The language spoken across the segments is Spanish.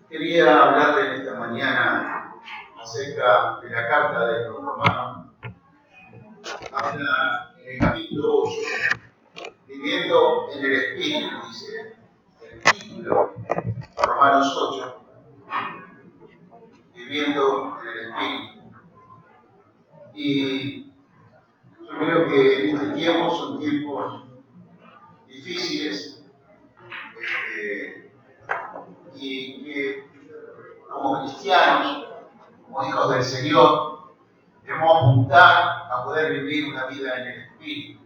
Quería hablarle en esta mañana acerca de la carta de los romanos. Habla en el capítulo 8, viviendo en el Espíritu, dice el título, Romanos 8, viviendo en el Espíritu. Y yo creo que en este tiempo son tiempos difíciles, y que como cristianos, como hijos del Señor, debemos apuntar a poder vivir una vida en el Espíritu,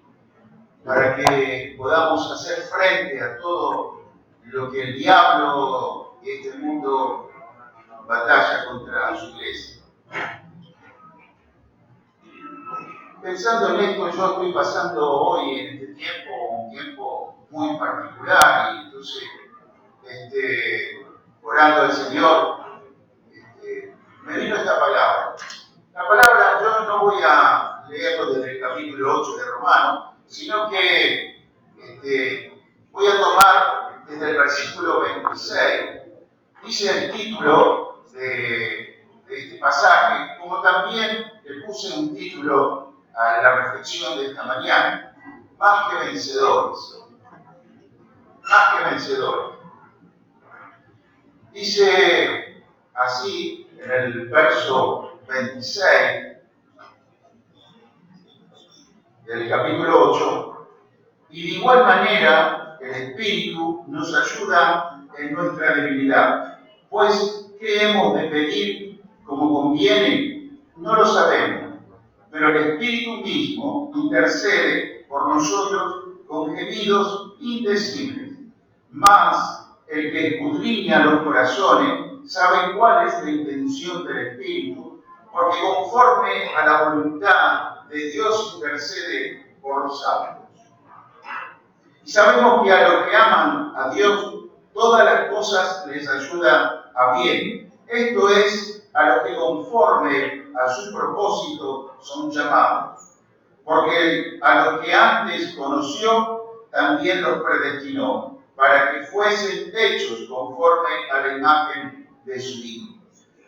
para que podamos hacer frente a todo lo que el diablo y este mundo batalla contra su iglesia. Pensando en esto, yo estoy pasando hoy en este tiempo, un tiempo muy particular, y entonces, orando al Señor, me vino esta palabra. La palabra, yo no voy a leerlo desde el capítulo 8 de Romanos, sino que voy a tomar desde el versículo 26. Dice el título de este pasaje, como también le puse un título a la reflexión de esta mañana: más que vencedores. Más que vencedores. Dice así en el verso 26 del capítulo 8: y de igual manera el Espíritu nos ayuda en nuestra debilidad, pues ¿qué hemos de pedir como conviene? No lo sabemos, pero el Espíritu mismo intercede por nosotros con gemidos indecibles. Mas el que escudriña los corazones sabe cuál es la intención del Espíritu, porque conforme a la voluntad de Dios intercede por los santos. Y sabemos que a los que aman a Dios, todas las cosas les ayudan a bien. Esto es, a los que conforme a su propósito son llamados. Porque a los que antes conoció, también los predestinó, para que fuesen hechos conforme a la imagen de su Hijo,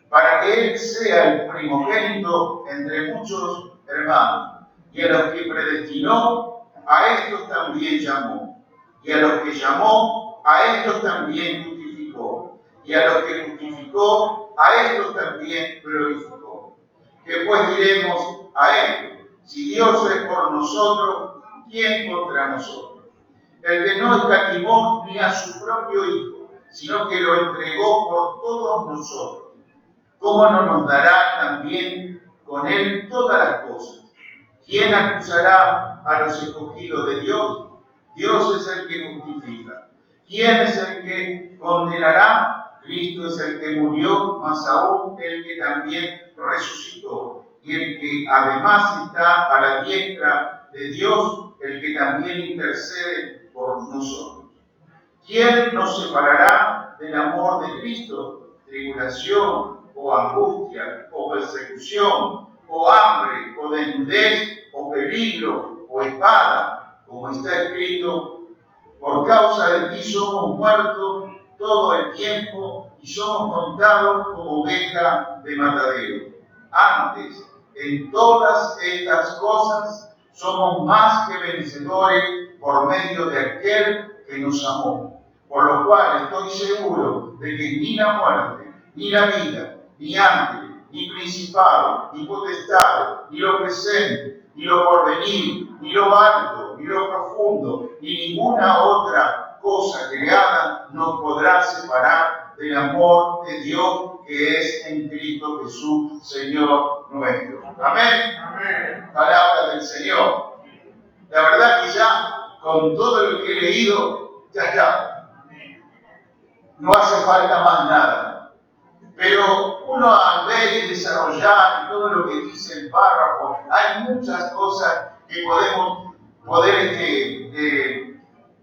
para que Él sea el primogénito entre muchos hermanos. Y a los que predestinó, a estos también llamó. Y a los que llamó, a estos también justificó. Y a los que justificó, a estos también glorificó. ¿Qué pues diremos a esto? Si Dios es por nosotros, ¿quién contra nosotros? El que no escatimó ni a su propio Hijo, sino que lo entregó por todos nosotros, ¿cómo no nos dará también con Él todas las cosas? ¿Quién acusará a los escogidos de Dios? Dios es el que justifica. ¿Quién es el que condenará? Cristo es el que murió, más aún el que también resucitó, y el que además está a la diestra de Dios, el que también intercede por nosotros. ¿Quién nos separará del amor de Cristo? Tribulación, o angustia, o persecución, o hambre, o desnudez, o peligro, o espada, como está escrito: por causa de ti somos muertos todo el tiempo y somos contados como oveja de matadero. Antes, en todas estas cosas, somos más que vencedores por medio de aquel que nos amó. Por lo cual estoy seguro de que ni la muerte, ni la vida, ni ángel, ni principado, ni potestad, ni lo presente, ni lo porvenir, ni lo alto, ni lo profundo, ni ninguna otra cosa creada nos podrá separar del amor de Dios que es en Cristo Jesús, Señor nuestro. Amén. Amén. Palabra del Señor. La verdad que ya, con todo lo que he leído, ya está. No hace falta más nada. Pero uno al ver y desarrollar todo lo que dice el párrafo, hay muchas cosas que podemos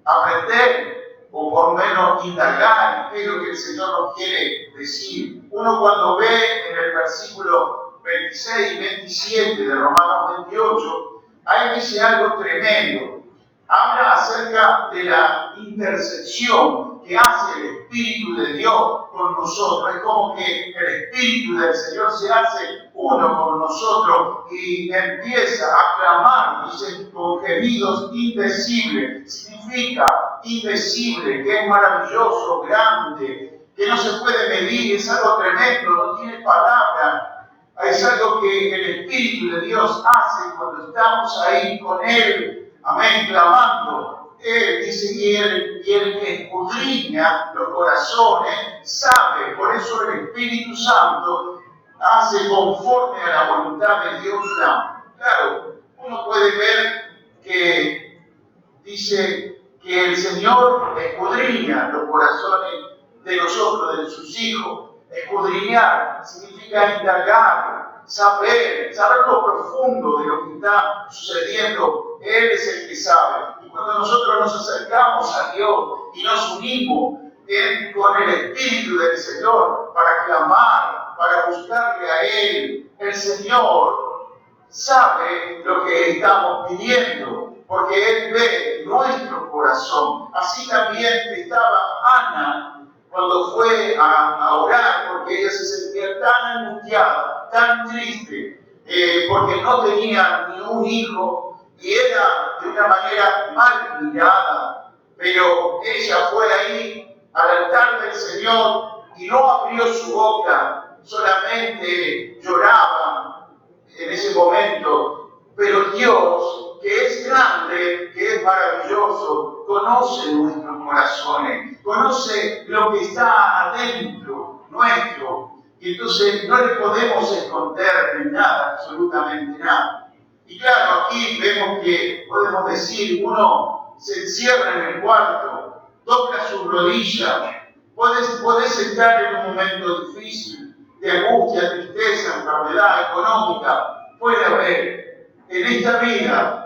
aprender, o por lo menos indagar qué es lo que el Señor nos quiere decir. Uno cuando ve en el versículo 26 y 27 de Romanos 28, ahí dice algo tremendo. Habla acerca de la intersección que hace el Espíritu de Dios con nosotros. Es como que el Espíritu del Señor se hace uno con nosotros y empieza a clamar, dice, con gemidos indecibles. Significa indecible, que es maravilloso, grande, que no se puede medir, es algo tremendo, no tiene palabras. Es algo que el Espíritu de Dios hace cuando estamos ahí con Él, amén, clamando. Él dice, y el que escudriña los corazones sabe, por eso el Espíritu Santo hace conforme a la voluntad de Dios. Claro, uno puede ver que dice que el Señor escudriña los corazones de nosotros, de sus hijos. Escudriñar significa indagar, saber lo profundo de lo que está sucediendo. Él es el que sabe. Y cuando nosotros nos acercamos a Dios y nos unimos con el Espíritu del Señor para clamar, para buscarle a Él, el Señor sabe lo que estamos pidiendo, porque Él ve nuestro corazón. Así también estaba Ana cuando fue a orar, porque ella se sentía tan angustiada, tan triste, porque no tenía ni un hijo y era de una manera mal mirada. Pero ella fue ahí al altar del Señor y no abrió su boca, solamente lloraba en ese momento. Pero Dios, que es grande, que es maravilloso, conoce nuestros corazones, conoce lo que está adentro nuestro, y entonces no le podemos esconder ni nada, absolutamente nada. Y claro, aquí vemos que podemos decir, uno se encierra en el cuarto, toca sus rodillas, puedes estar en un momento difícil, de angustia, tristeza, enfermedad económica, puede haber. En esta vida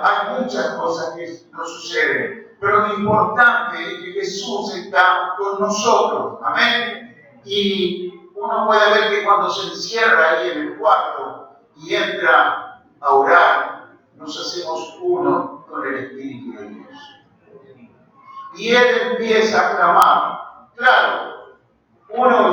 hay muchas cosas que nos suceden, pero lo importante es que Jesús está con nosotros, amén. Y uno puede ver que cuando se encierra ahí en el cuarto y entra a orar, nos hacemos uno con el Espíritu de Dios. Y Él empieza a clamar. Claro,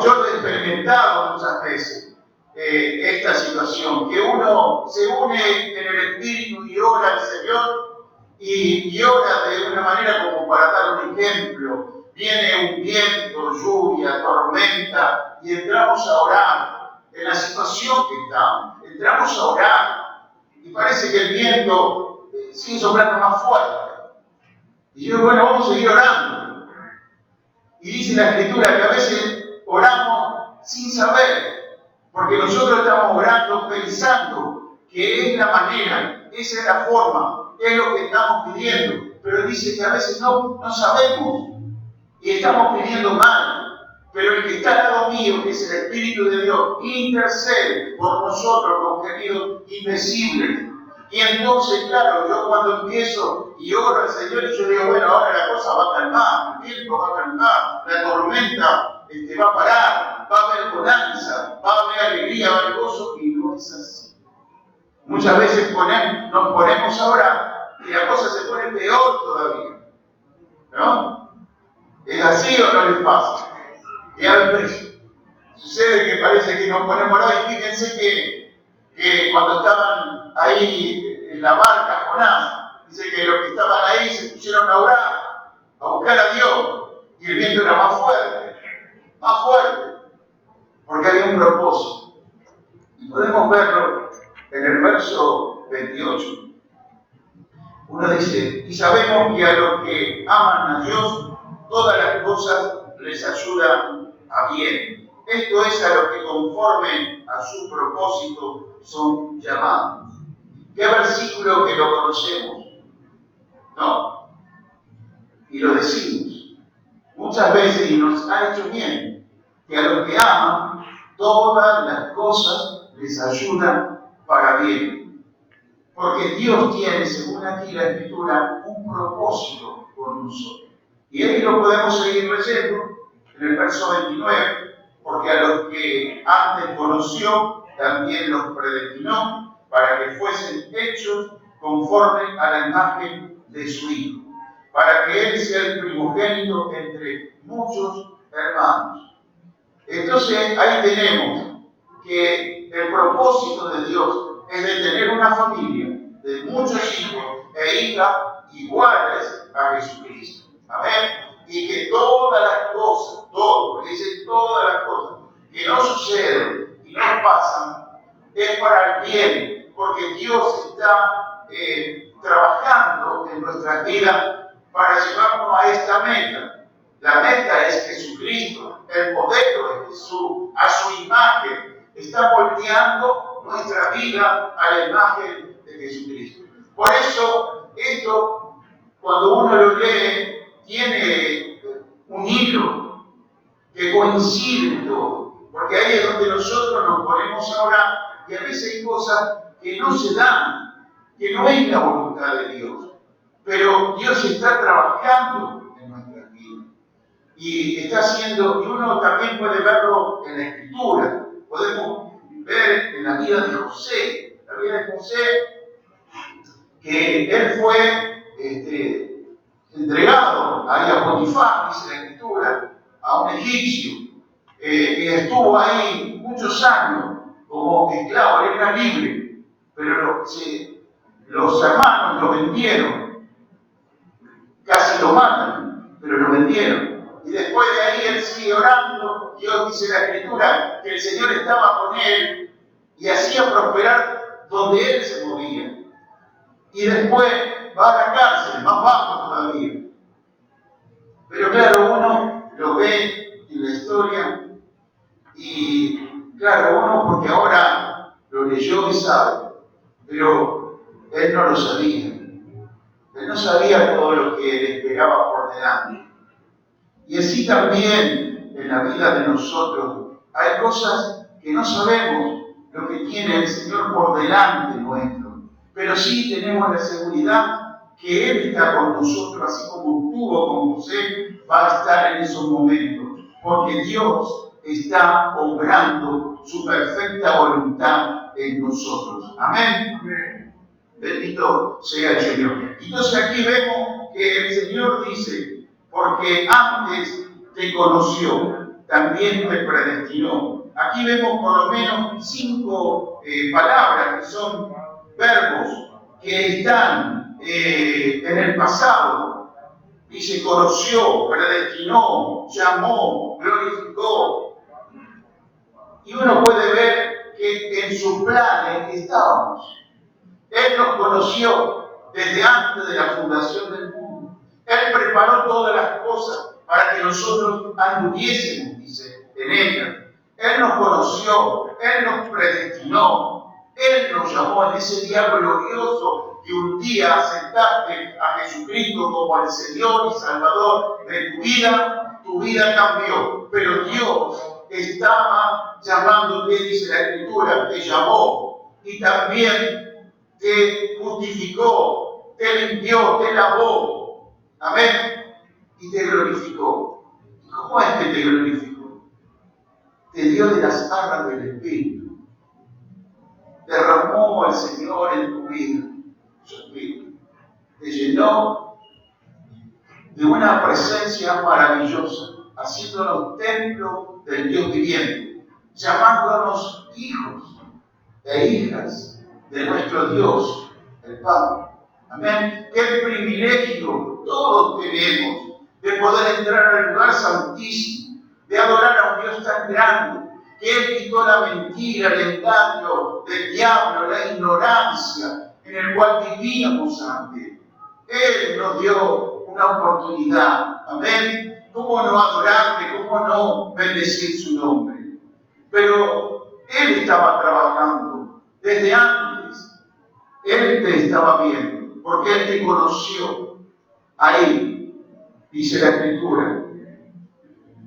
yo lo he experimentado muchas veces. Esta situación, que uno se une en el Espíritu y ora al Señor y ora de una manera como para dar un ejemplo. Viene un viento, lluvia, tormenta y entramos a orar en la situación que estamos. Entramos a orar y parece que el viento sigue soplando más fuerte. Y yo, bueno, vamos a seguir orando. Y dice la Escritura que a veces oramos sin saber. Porque nosotros estamos orando pensando que es la manera, esa es la forma, es lo que estamos pidiendo. Pero dice que a veces no sabemos y estamos pidiendo mal. Pero el que está al lado mío, que es el Espíritu de Dios, intercede por nosotros con gemidos indecibles. Y entonces, claro, yo cuando empiezo y oro al Señor, y yo digo, bueno, ahora la cosa va a calmar, el viento va a calmar, la tormenta va a parar, va a haber bonanza, va a haber alegría, va a haber gozo, y no es así. Muchas veces nos ponemos a orar y la cosa se pone peor todavía. ¿No? ¿Es así o no les pasa? Y a veces sucede que parece que nos ponemos a orar, y fíjense que cuando estaban ahí en la barca Jonás, dice que los que estaban ahí se pusieron a orar, a buscar a Dios, y el viento era más fuerte, porque había un propósito. Y podemos verlo en el verso 28. Uno dice, y sabemos que a los que aman a Dios, todas las cosas les ayudan a bien. Esto es a los que conforme a su propósito son llamados. ¿Qué versículo que lo conocemos? ¿No? Y lo decimos. Muchas veces, y nos ha hecho bien, que a los que aman, todas las cosas les ayudan para bien. Porque Dios tiene, según aquí la Escritura, un propósito con nosotros. Y ahí lo podemos seguir leyendo en el verso 29, porque a los que antes conoció, también los predestinó para que fuesen hechos conforme a la imagen de su Hijo. para que él sea el primogénito entre muchos hermanos. Entonces ahí tenemos que el propósito de Dios es de tener una familia de muchos hijos e hijas iguales a Jesucristo. Amén. Y que todas las cosas, todo, dice todas las cosas que no suceden y no pasan, es para el bien, porque Dios está trabajando en nuestras vidas para llevarnos a esta meta. La meta es Jesucristo, el modelo de Jesús, a su imagen. Está moldeando nuestra vida a la imagen de Jesucristo. Por eso, esto, cuando uno lo lee, tiene un hilo que coincide en todo. Porque ahí es donde nosotros nos ponemos a orar y a veces hay cosas que no se dan, que no es la voluntad de Dios. Pero Dios está trabajando en nuestras vidas. Y está haciendo, y uno también puede verlo en la Escritura. Podemos ver en la vida de José. La vida de José, que él fue entregado ahí a Potifar, dice la Escritura, a un egipcio, que estuvo ahí muchos años como esclavo, él era libre, pero los hermanos lo vendieron, casi lo matan, pero lo vendieron. Y después de ahí él sigue orando, Dios dice la Escritura que el Señor estaba con él y hacía prosperar donde él se movía. Y después va a la cárcel, más bajo todavía. Pero claro, uno lo ve en la historia y claro, uno porque ahora lo leyó y sabe, pero él no lo sabía. Él no sabía todo lo que le esperaba por delante. Y así también en la vida de nosotros hay cosas que no sabemos lo que tiene el Señor por delante nuestro, pero sí tenemos la seguridad que Él está con nosotros, así como estuvo con José, va a estar en esos momentos, porque Dios está obrando su perfecta voluntad en nosotros. Amén. Amén. Bendito sea el Señor. Entonces aquí vemos que el Señor dice, porque antes te conoció, también te predestinó. Aquí vemos por lo menos 5 palabras que son verbos que están en el pasado. Dice, conoció, predestinó, llamó, glorificó. Y uno puede ver que en sus planes estábamos. Él nos conoció desde antes de la fundación del mundo. Él preparó todas las cosas para que nosotros anduviésemos, dice, en ellas. Él nos conoció, Él nos predestinó, Él nos llamó en ese día glorioso que un día aceptaste a Jesucristo como el Señor y Salvador de tu vida cambió. Pero Dios estaba llamándote, dice la Escritura, te llamó y también te justificó, te limpió, te lavó. Amén. Y te glorificó. ¿Cómo es que te glorificó? Te dio de las aguas del Espíritu. Derramó el Señor en tu vida su Espíritu. Te llenó de una presencia maravillosa, haciéndonos templo del Dios viviente, llamándonos hijos e hijas de nuestro Dios, el Padre. Amén. Qué privilegio todos tenemos de poder entrar al lugar santísimo, de adorar a un Dios tan grande, que Él quitó la mentira, el engaño del diablo, la ignorancia en el cual vivíamos antes. Él nos dio una oportunidad. Amén. ¿Cómo no adorarle? ¿Cómo no bendecir su nombre? Pero Él estaba trabajando desde antes. Él te estaba viendo, porque Él te conoció. Ahí, dice la Escritura.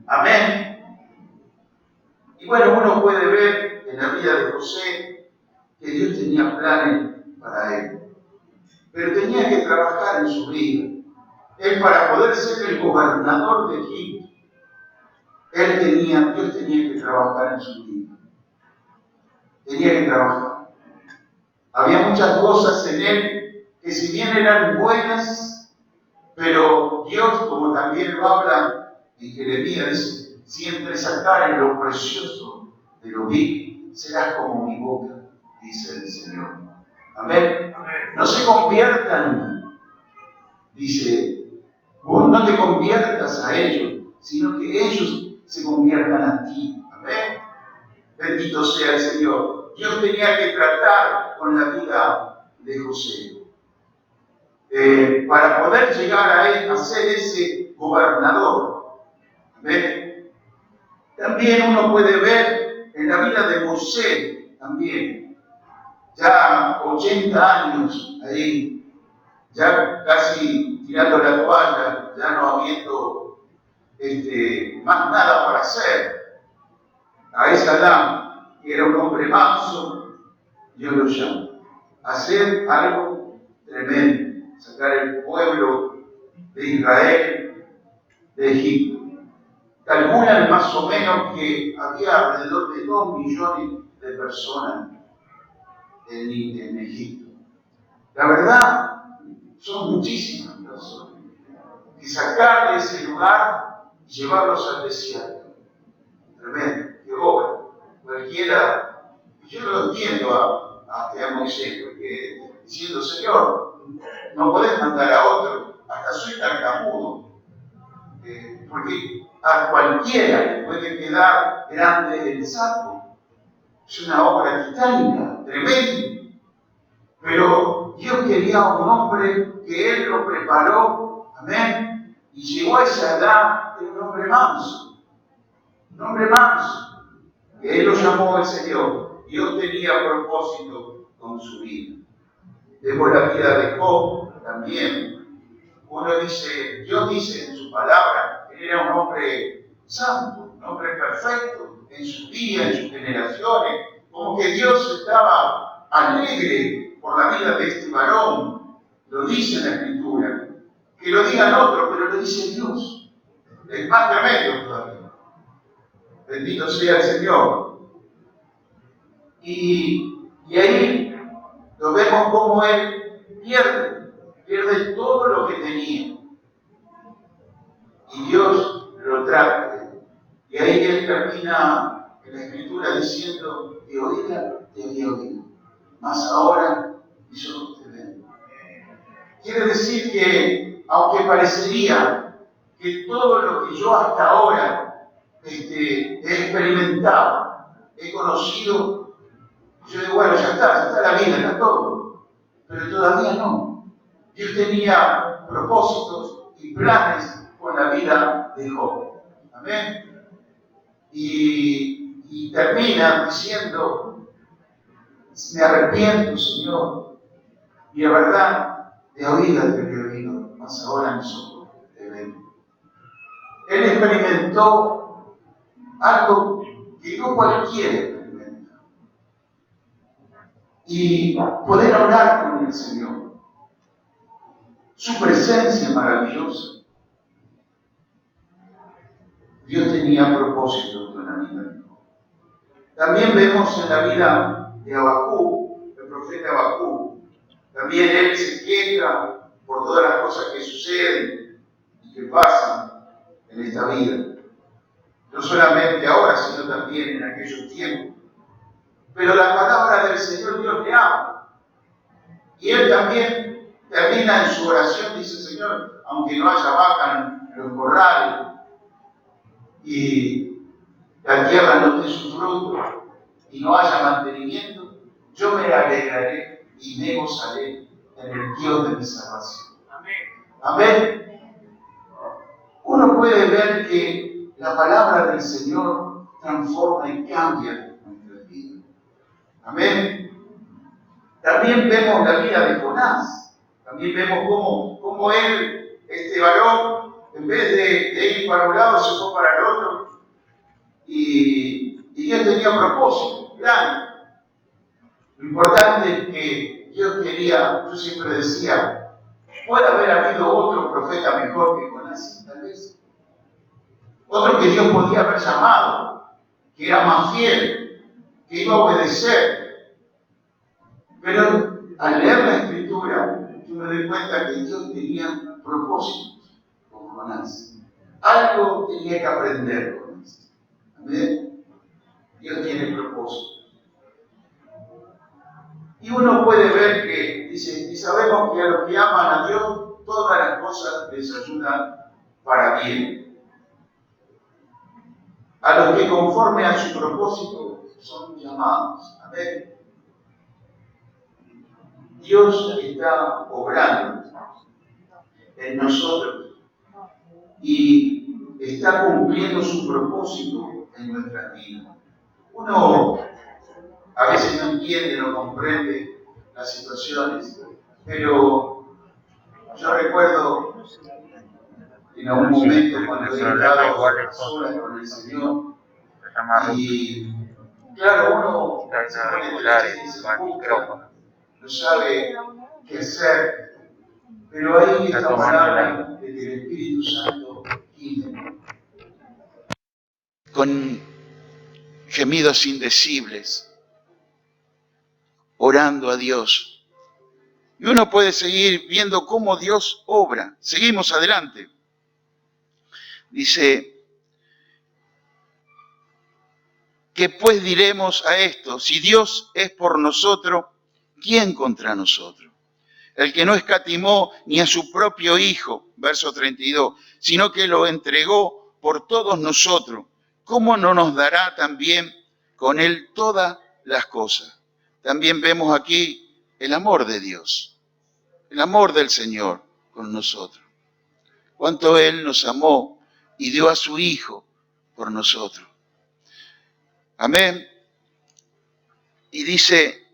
Amén. Y bueno, uno puede ver en la vida de José que Dios tenía planes para él. Pero tenía que trabajar en su vida. Él, para poder ser el gobernador de Egipto, Dios tenía que trabajar en su vida. Tenía que trabajar. Había muchas cosas en él que, si bien eran buenas, Pero Dios, como también lo habla en Jeremías, dice, si entresacares lo precioso de lo vil, serás como mi boca, dice el Señor. Amén. No se conviertan, dice, vos no te conviertas a ellos, sino que ellos se conviertan a ti. Amén. Bendito sea el Señor. Dios tenía que tratar con la vida de José. Para poder llegar a él, a ser ese gobernador. ¿Ven? También uno puede ver en la vida de José, también, ya 80 años ahí, ya casi tirando la toalla, ya no habiendo más nada para hacer. A esa edad, que era un hombre manso, Dios lo llama a hacer algo tremendo. Sacar el pueblo de Israel de Egipto. Calculan más o menos que había alrededor de 2 millones de personas en Egipto. La verdad, son muchísimas personas. Y sacar de ese lugar y llevarlos al desierto. Tremendo, qué obra. Cualquiera, yo lo entiendo a Moisés, porque diciendo, Señor, no podés mandar a otro, hasta soy tartamudo, porque a cualquiera le puede quedar grande el saco. Es una obra titánica, tremenda. Pero Dios quería un hombre que Él lo preparó, amén, y llegó a esa edad de un hombre manso, que Él lo llamó el Señor. Dios tenía propósito con su vida. Vemos la vida de Job también. Uno dice, Dios dice en su palabra, Él era un hombre santo, un hombre perfecto en su vida, en sus generaciones, como que Dios estaba alegre por la vida de este varón. Lo dice en la Escritura. Que lo digan otros, pero lo dice Dios. Es más tremendo todavía. Bendito sea el Señor. Y ahí lo vemos como Él pierde todo lo que tenía. Y Dios lo trata. Y ahí Él termina en la Escritura diciendo, te oía, te había oído, mas ahora yo no te veo. Quiere decir que, aunque parecería que todo lo que yo hasta ahora he experimentado, he conocido, yo digo, bueno, ya está la vida, está todo. Pero todavía no. Dios tenía propósitos y planes con la vida de Job. Amén. Y termina diciendo, me arrepiento, Señor, y la verdad, de oída te he oído, mas ahora mis ojos te ven. Él experimentó algo que no cualquiera experimenta. Y poder hablar con el Señor. Su presencia maravillosa. Dios tenía propósitos con la vida de Job. También vemos en la vida de Habacuc, el profeta Habacuc. También él se queja por todas las cosas que suceden y que pasan en esta vida. No solamente ahora, sino también en aquellos tiempos. Pero la palabra del Señor Dios le ama. Y él también termina en su oración, dice, Señor, aunque no haya vaca en los corrales y la tierra no dé su fruto y no haya mantenimiento, yo me alegraré y me gozaré en el Dios de mi salvación. Amén. Amén. Uno puede ver que la palabra del Señor transforma y cambia nuestras vidas. Amén. También vemos la vida de Jonás. También vemos cómo él, este varón, en vez de ir para un lado, se fue para el otro. Y Dios tenía propósito, plan. Lo importante es que Dios quería, yo siempre decía, puede haber habido otro profeta mejor que Jonás, tal vez. Otro que Dios podía haber llamado, que era más fiel, que iba a obedecer. Pero al leer la Escritura, yo me doy cuenta que Dios tenía propósitos con Jonás. Algo tenía que aprender con esto. ¿Amén? Dios tiene propósitos. Y uno puede ver que dice, y sabemos que a los que aman a Dios, todas las cosas les ayudan para bien. A los que conforme a su propósito son llamados. Amén. Dios está obrando en nosotros y está cumpliendo su propósito en nuestra vida. Uno a veces no entiende, no comprende las situaciones, pero yo recuerdo en algún momento cuando he estado a solas con el Señor y claro, uno se pone triste y se busca, no sabe qué hacer, pero ahí esta palabra de que el Espíritu Santo guíe con gemidos indecibles, orando a Dios. Y uno puede seguir viendo cómo Dios obra. Seguimos adelante. Dice, ¿qué pues diremos a esto? Si Dios es por nosotros, ¿quién contra nosotros? El que no escatimó ni a su propio Hijo, verso 32, sino que lo entregó por todos nosotros, ¿cómo no nos dará también con Él todas las cosas? También vemos aquí el amor de Dios, el amor del Señor con nosotros. Cuánto Él nos amó y dio a su Hijo por nosotros. Amén. Y dice,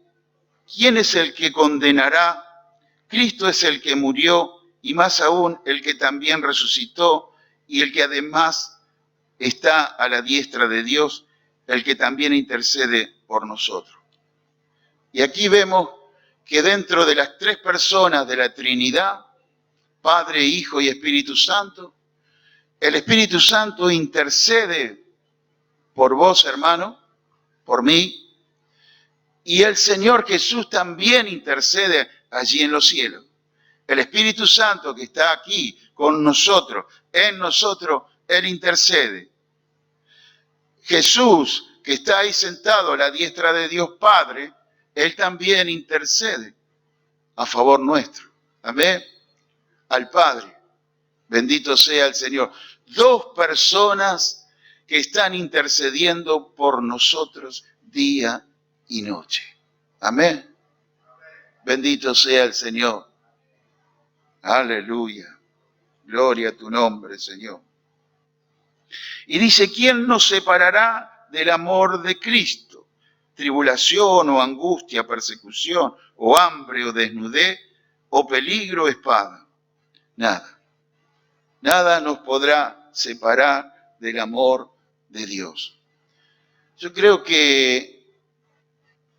¿quién es el que condenará? Cristo es el que murió y más aún el que también resucitó y el que además está a la diestra de Dios, el que también intercede por nosotros. Y aquí vemos que dentro de las tres personas de la Trinidad, Padre, Hijo y Espíritu Santo, el Espíritu Santo intercede por vos, hermano, por mí, y el Señor Jesús también intercede allí en los cielos. El Espíritu Santo que está aquí con nosotros, en nosotros, Él intercede. Jesús que está ahí sentado a la diestra de Dios Padre, Él también intercede a favor nuestro. Amén. Al Padre. Bendito sea el Señor. Dos personas que están intercediendo por nosotros día y noche. Amén. Bendito sea el Señor. Aleluya. Gloria a tu nombre, Señor. Y dice, ¿quién nos separará del amor de Cristo? Tribulación o angustia, persecución, o hambre o desnudez, o peligro o espada. Nada. Nada nos podrá separar del amor de Dios. Yo creo que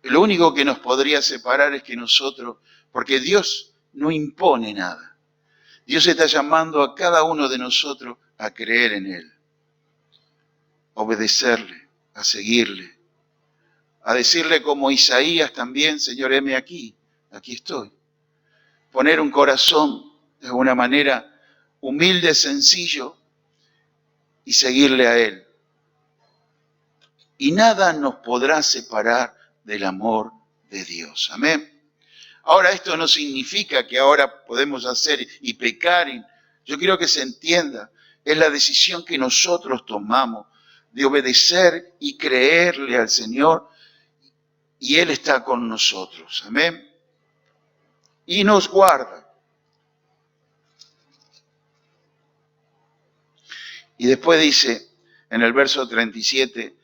lo único que nos podría separar es que nosotros, porque Dios no impone nada. Dios está llamando a cada uno de nosotros a creer en Él, a obedecerle, a seguirle, a decirle como Isaías también, Señor, heme aquí, aquí estoy. Poner un corazón de una manera humilde, sencillo, y seguirle a Él. Y nada nos podrá separar del amor de Dios. Amén. Ahora, esto no significa que ahora podemos hacer y pecar. Yo quiero que se entienda, es la decisión que nosotros tomamos de obedecer y creerle al Señor, y Él está con nosotros. Amén. Y nos guarda. Y después dice en el verso 37,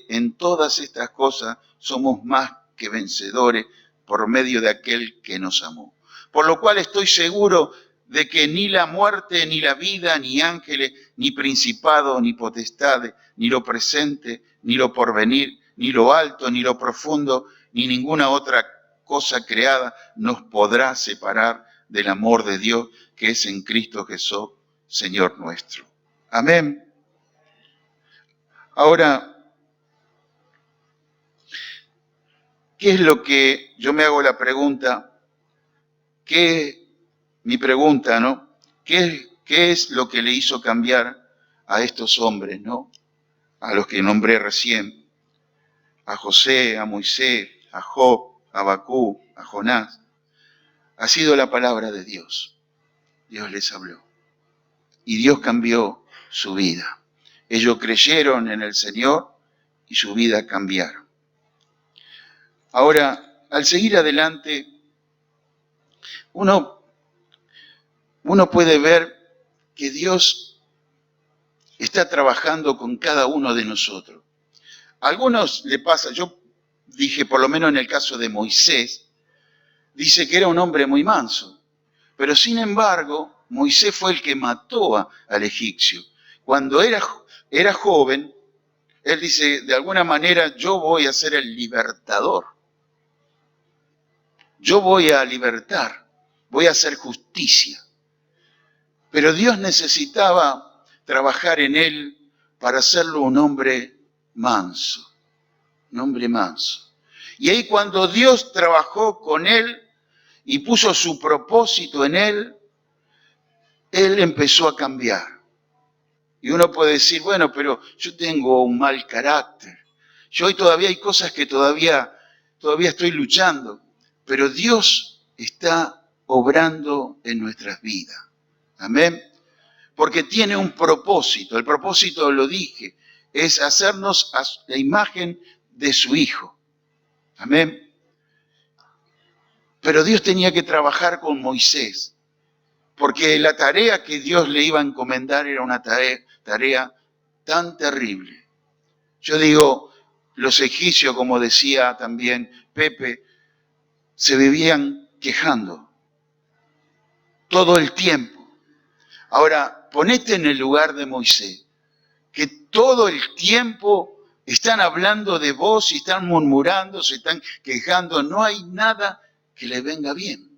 en todas estas cosas somos más que vencedores por medio de aquel que nos amó. Por lo cual estoy seguro de que ni la muerte, ni la vida, ni ángeles, ni principados, ni potestades, ni lo presente, ni lo porvenir, ni lo alto, ni lo profundo, ni ninguna otra cosa creada nos podrá separar del amor de Dios que es en Cristo Jesús, Señor nuestro. Amén. Ahora, ¿qué es lo que yo me hago la pregunta? Mi pregunta, ¿no? ¿Qué es lo que le hizo cambiar a estos hombres, no? A los que nombré recién, a José, a Moisés, a Job, a Bacú, a Jonás. Ha sido la palabra de Dios. Dios les habló. Y Dios cambió su vida. Ellos creyeron en el Señor y su vida cambiaron. Ahora, al seguir adelante, uno puede ver que Dios está trabajando con cada uno de nosotros. A algunos le pasa, yo dije, por lo menos en el caso de Moisés, dice que era un hombre muy manso, pero sin embargo, Moisés fue el que mató al egipcio. Cuando era joven, él dice, de alguna manera, yo voy a ser el libertador. Yo voy a libertar, voy a hacer justicia. Pero Dios necesitaba trabajar en él para hacerlo un hombre manso, un hombre manso. Y ahí cuando Dios trabajó con él y puso su propósito en él empezó a cambiar. Y uno puede decir, bueno, pero yo tengo un mal carácter. Yo hoy todavía hay cosas que todavía estoy luchando. Pero Dios está obrando en nuestras vidas. Amén. Porque tiene un propósito. El propósito, lo dije, es hacernos a la imagen de su Hijo. Amén. Pero Dios tenía que trabajar con Moisés. Porque la tarea que Dios le iba a encomendar era una tarea tan terrible. Yo digo, los egipcios, como decía también Pepe, se vivían quejando todo el tiempo. Ahora, ponete en el lugar de Moisés, que todo el tiempo están hablando de vos y están murmurando, se están quejando, no hay nada que le venga bien.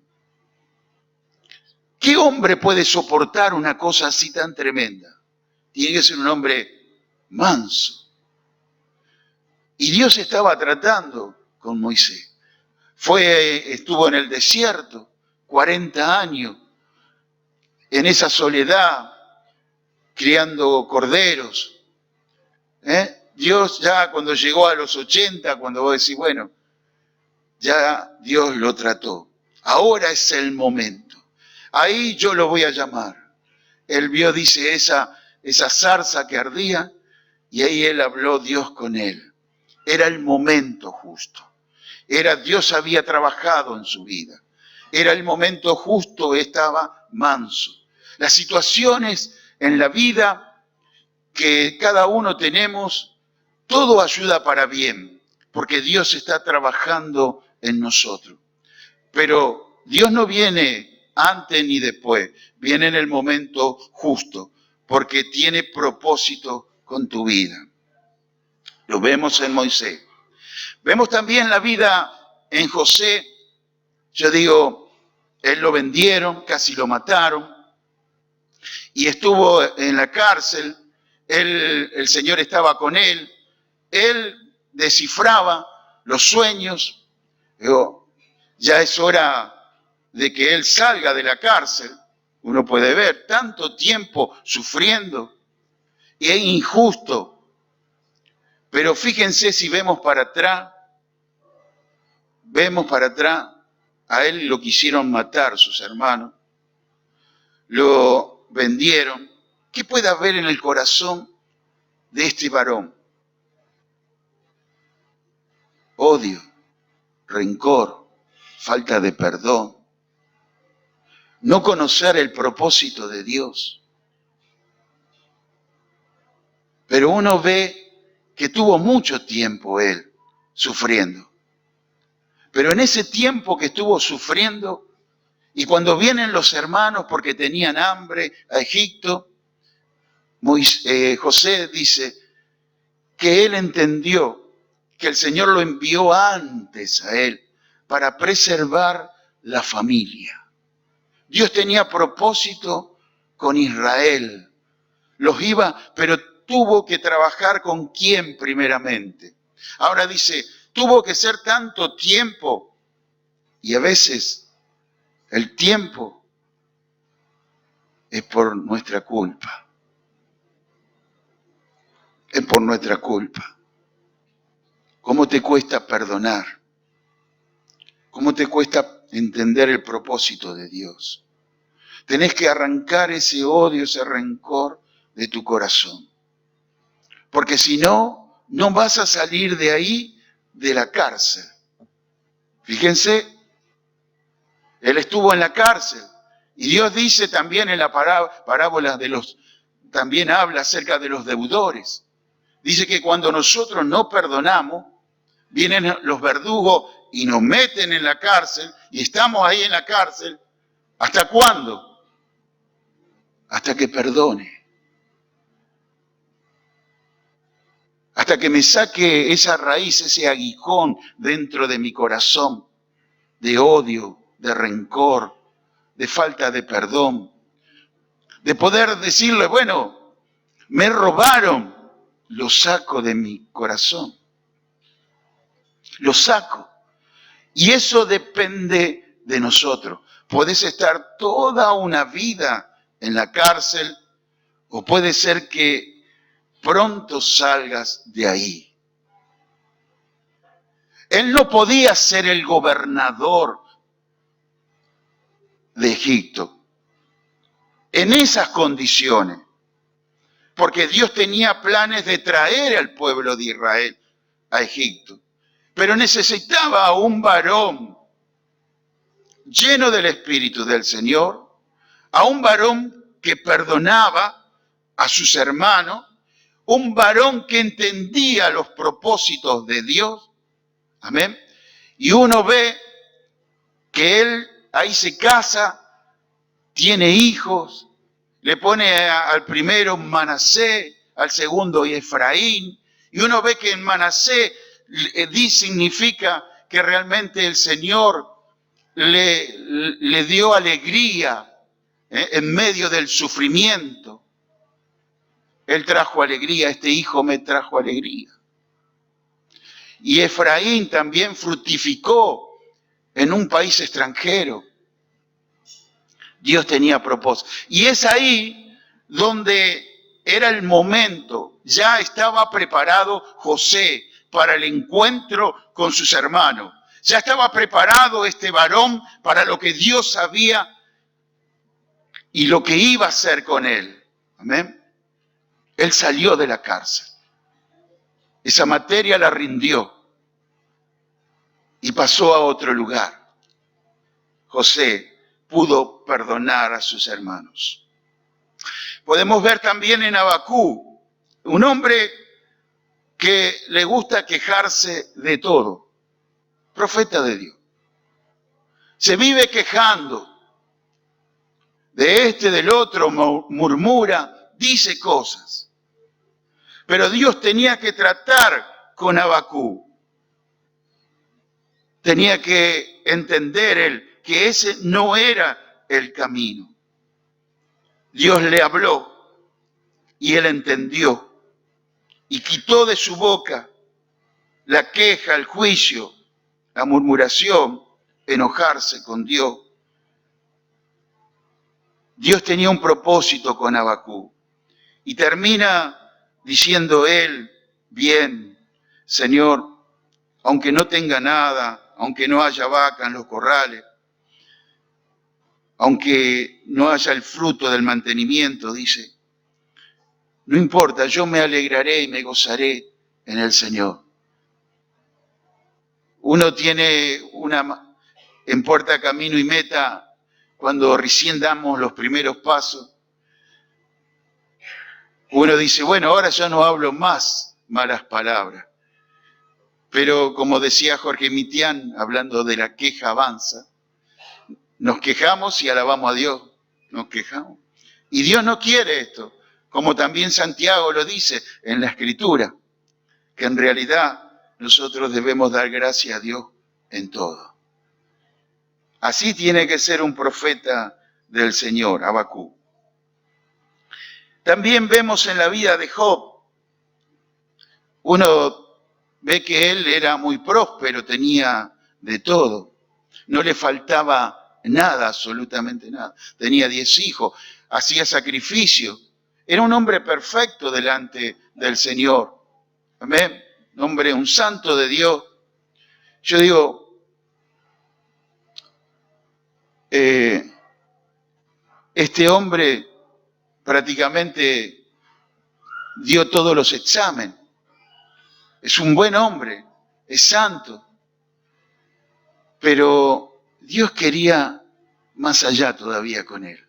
¿Qué hombre puede soportar una cosa así tan tremenda? Tiene que ser un hombre manso. Y Dios estaba tratando con Moisés. Estuvo en el desierto 40 años, en esa soledad, criando corderos. Dios ya cuando llegó a los 80, cuando vos decís, bueno, ya Dios lo trató. Ahora es el momento. Ahí yo lo voy a llamar. Él vio, dice, esa zarza que ardía, y ahí él habló Dios con él. Era el momento justo. Dios había trabajado en su vida. Era el momento justo, estaba manso. Las situaciones en la vida que cada uno tenemos, todo ayuda para bien, porque Dios está trabajando en nosotros. Pero Dios no viene antes ni después, viene en el momento justo, porque tiene propósito con tu vida. Lo vemos en Moisés. Vemos también la vida en José. Yo digo, él lo vendieron, casi lo mataron, y estuvo en la cárcel. El Señor estaba con él. Él descifraba los sueños. Digo, ya es hora de que él salga de la cárcel. Uno puede ver tanto tiempo sufriendo y es injusto. Pero fíjense si vemos para atrás, a él lo quisieron matar sus hermanos, lo vendieron. ¿Qué puede haber en el corazón de este varón? Odio, rencor, falta de perdón, no conocer el propósito de Dios. Pero uno ve que tuvo mucho tiempo él sufriendo. Pero en ese tiempo que estuvo sufriendo, y cuando vienen los hermanos porque tenían hambre a Egipto, José dice que él entendió que el Señor lo envió antes a él para preservar la familia. Dios tenía propósito con Israel. Pero tuvo que trabajar con quién primeramente. Ahora dice, tuvo que ser tanto tiempo, y a veces el tiempo es por nuestra culpa. Es por nuestra culpa. ¿Cómo te cuesta perdonar? ¿Cómo te cuesta entender el propósito de Dios? Tenés que arrancar ese odio, ese rencor de tu corazón. Porque si no, no vas a salir de ahí, de la cárcel. Fíjense, él estuvo en la cárcel. Y Dios dice también en la parábola de los, también habla acerca de los deudores. Dice que cuando nosotros no perdonamos, vienen los verdugos y nos meten en la cárcel y estamos ahí en la cárcel. ¿Hasta cuándo? Hasta que perdone. Hasta que me saque esa raíz, ese aguijón dentro de mi corazón, de odio, de rencor, de falta de perdón. De poder decirle, bueno, me robaron, lo saco de mi corazón. Lo saco. Y eso depende de nosotros. Podés estar toda una vida en la cárcel o puede ser que pronto salgas de ahí. Él no podía ser el gobernador de Egipto en esas condiciones, porque Dios tenía planes de traer al pueblo de Israel a Egipto, pero necesitaba a un varón lleno del Espíritu del Señor, a un varón que perdonaba a sus hermanos, un varón que entendía los propósitos de Dios. Amén. Y uno ve que él ahí se casa, tiene hijos, le pone al primero Manasés, al segundo Efraín, y uno ve que en Manasés significa que realmente el Señor le dio alegría en medio del sufrimiento. Él trajo alegría, este hijo me trajo alegría. Y Efraín también fructificó en un país extranjero. Dios tenía propósito. Y es ahí donde era el momento, ya estaba preparado José para el encuentro con sus hermanos. Ya estaba preparado este varón para lo que Dios sabía y lo que iba a hacer con él. Amén. Él salió de la cárcel. Esa materia la rindió y pasó a otro lugar. José pudo perdonar a sus hermanos. Podemos ver también en Abacú, un hombre que le gusta quejarse de todo, profeta de Dios. Se vive quejando de este, del otro, murmura, dice cosas. Pero Dios tenía que tratar con Abacú. Tenía que entender él que ese no era el camino. Dios le habló y él entendió y quitó de su boca la queja, el juicio, la murmuración, enojarse con Dios. Dios tenía un propósito con Abacú y termina diciendo él, bien, Señor, aunque no tenga nada, aunque no haya vaca en los corrales, aunque no haya el fruto del mantenimiento, dice, no importa, yo me alegraré y me gozaré en el Señor. Uno tiene en Puerta Camino y Meta, cuando recién damos los primeros pasos, uno dice, bueno, ahora ya no hablo más malas palabras. Pero como decía Jorge Mitián, hablando de la queja avanza, nos quejamos y alabamos a Dios, nos quejamos. Y Dios no quiere esto, como también Santiago lo dice en la Escritura, que en realidad nosotros debemos dar gracias a Dios en todo. Así tiene que ser un profeta del Señor, Abacú. También vemos en la vida de Job, uno ve que él era muy próspero, tenía de todo, no le faltaba nada, absolutamente nada. Tenía 10 hijos. hacía sacrificio. Era un hombre perfecto delante del Señor. Amén. Un santo de Dios. Yo digo, este hombre prácticamente dio todos los exámenes. Es un buen hombre, es santo. Pero Dios quería más allá todavía con él.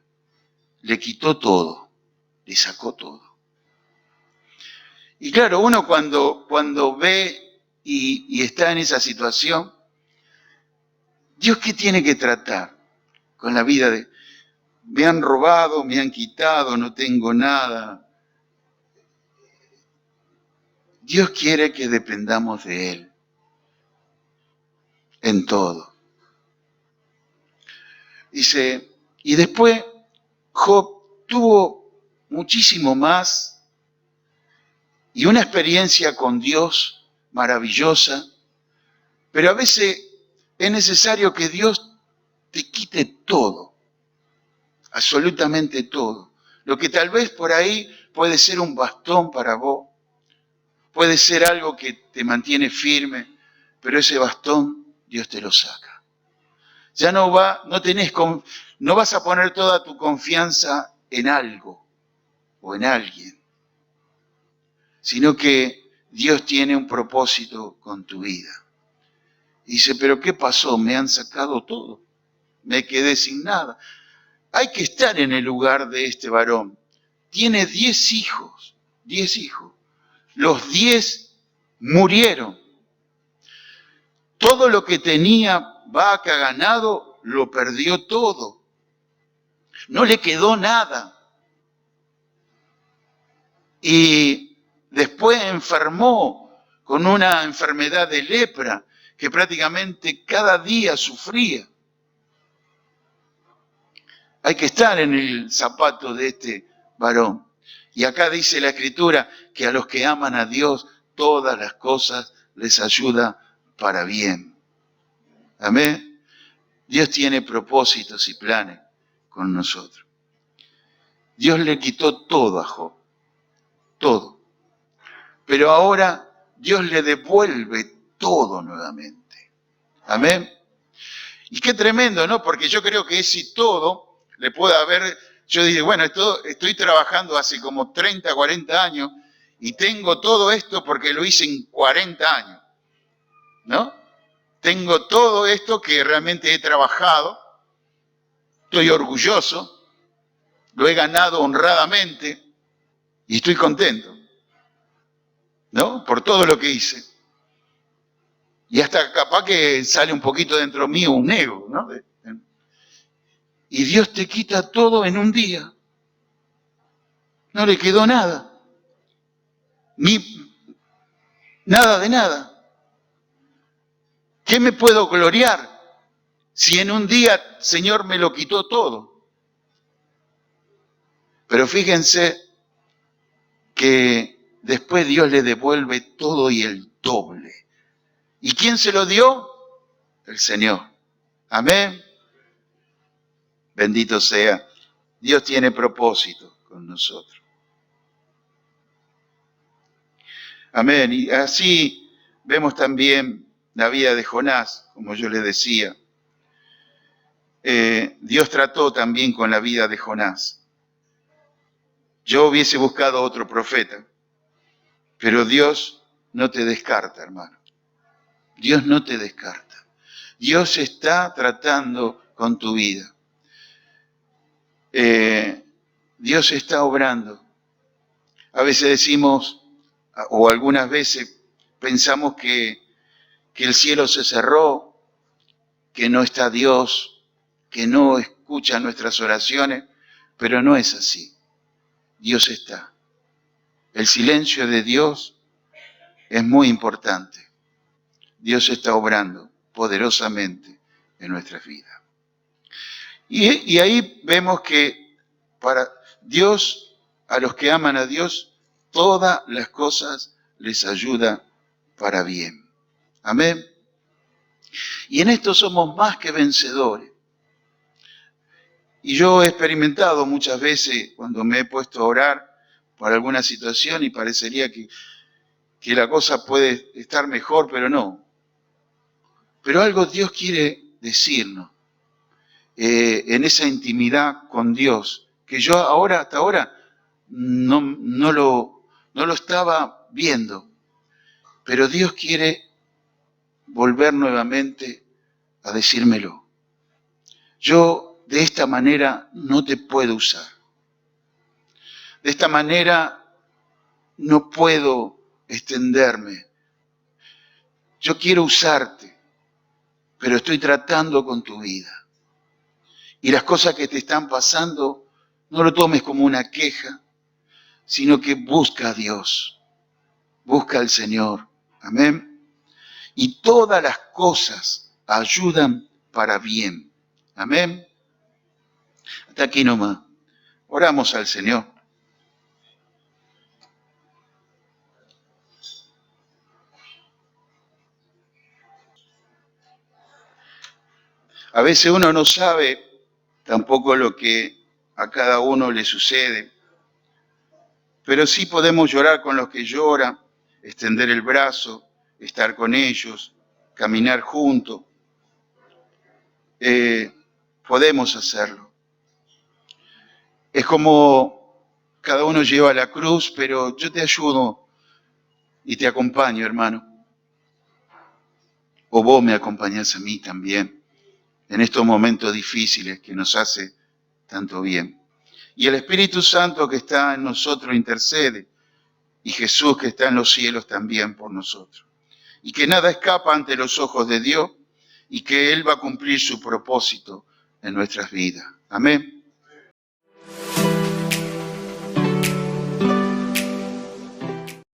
Le quitó todo, le sacó todo. Y claro, uno cuando ve y está en esa situación, Dios, ¿qué tiene que tratar con la vida de... Me han robado, me han quitado, no tengo nada. Dios quiere que dependamos de Él en todo. Dice, y después Job tuvo muchísimo más y una experiencia con Dios maravillosa, pero a veces es necesario que Dios te quite todo, absolutamente todo. Lo que tal vez por ahí puede ser un bastón para vos, puede ser algo que te mantiene firme, pero ese bastón Dios te lo saca. Ya no vas a poner toda tu confianza en algo o en alguien, sino que Dios tiene un propósito con tu vida. Y dice, pero ¿qué pasó? Me han sacado todo, me quedé sin nada. Hay que estar en el lugar de este varón. Tiene 10 hijos, 10 hijos. Los 10 murieron. Todo lo que tenía, vaca, ganado, lo perdió todo. No le quedó nada. Y después enfermó con una enfermedad de lepra que prácticamente cada día sufría. Hay que estar en el zapato de este varón. Y acá dice la Escritura que a los que aman a Dios, todas las cosas les ayuda para bien. Amén. Dios tiene propósitos y planes con nosotros. Dios le quitó todo a Job, todo. Pero ahora Dios le devuelve todo nuevamente. Amén. Y qué tremendo, ¿no? Porque yo creo que ese todo le puede haber... Yo dije, bueno, estoy trabajando hace como 30, 40 años y tengo todo esto porque lo hice en 40 años, ¿no? Tengo todo esto que realmente he trabajado, estoy orgulloso, lo he ganado honradamente y estoy contento, ¿no? Por todo lo que hice. Y hasta capaz que sale un poquito dentro mío un ego, ¿no? Y Dios te quita todo en un día. No le quedó nada. Ni nada de nada. ¿Qué me puedo gloriar si en un día, Señor, me lo quitó todo? Pero fíjense que después Dios le devuelve todo y el doble. ¿Y quién se lo dio? El Señor. Amén. Bendito sea. Dios tiene propósito con nosotros. Amén. Y así vemos también la vida de Jonás, como yo les decía. Dios trató también con la vida de Jonás. Yo hubiese buscado otro profeta, pero Dios no te descarta, hermano. Dios no te descarta. Dios está tratando con tu vida. Dios está obrando. A veces decimos, o algunas veces pensamos que el cielo se cerró, que no está Dios, que no escucha nuestras oraciones, pero no es así. Dios está. El silencio de Dios es muy importante. Dios está obrando poderosamente en nuestras vidas. Y ahí vemos que para Dios, a los que aman a Dios, todas las cosas les ayuda para bien. Amén. Y en esto somos más que vencedores. Y yo he experimentado muchas veces cuando me he puesto a orar por alguna situación y parecería que la cosa puede estar mejor, pero no. Pero algo Dios quiere decirnos en esa intimidad con Dios, que yo hasta ahora no lo estaba viendo, pero Dios quiere volver nuevamente a decírmelo. Yo de esta manera no te puedo usar. De esta manera no puedo extenderme. Yo quiero usarte, pero estoy tratando con tu vida. Y las cosas que te están pasando, no lo tomes como una queja, sino que busca a Dios, busca al Señor. Amén. Y todas las cosas ayudan para bien. Amén. Hasta aquí nomás. Oramos al Señor. A veces uno no sabe tampoco lo que a cada uno le sucede, pero sí podemos llorar con los que lloran, extender el brazo, estar con ellos, caminar juntos. Podemos hacerlo. Es como cada uno lleva la cruz, pero yo te ayudo y te acompaño, hermano. O vos me acompañás a mí también en estos momentos difíciles que nos hace tanto bien. Y el Espíritu Santo que está en nosotros intercede, y Jesús que está en los cielos también por nosotros. Y que nada escapa ante los ojos de Dios, y que Él va a cumplir su propósito en nuestras vidas. Amén.